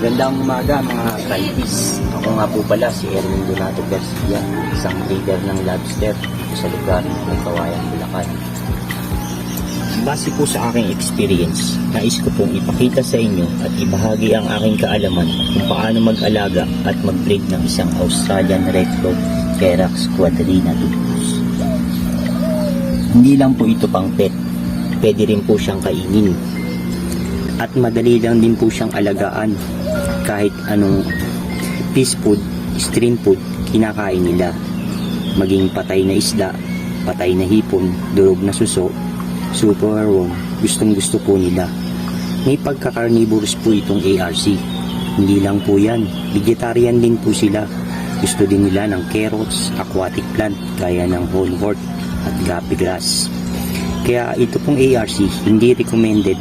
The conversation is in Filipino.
Magandang umaga mga Kaitis. Ako nga po pala si Erwin Donato Garcia, isang breeder ng lobster sa lugar ng Kawayan, Bulacan. Base po sa aking experience, nais ko pong ipakita sa inyo at ibahagi ang aking kaalaman kung paano mag-alaga at mag-breed ng isang Australian Red Throat Kerax quadrinatus. Hindi lang po ito pang pet, pwede rin po siyang kainin. At madali lang din po siyang alagaan. Kahit anong fish food, stream food, kinakain nila. Maging patay na isda, patay na hipon, durog na suso, superworm, gustong gusto po nila. May pagka-carnivorous po itong ARC. Hindi lang po yan, vegetarian din po sila. Gusto din nila ng carrots, aquatic plant, gaya ng whole wort at guppy grass. Kaya ito pong ARC, hindi recommended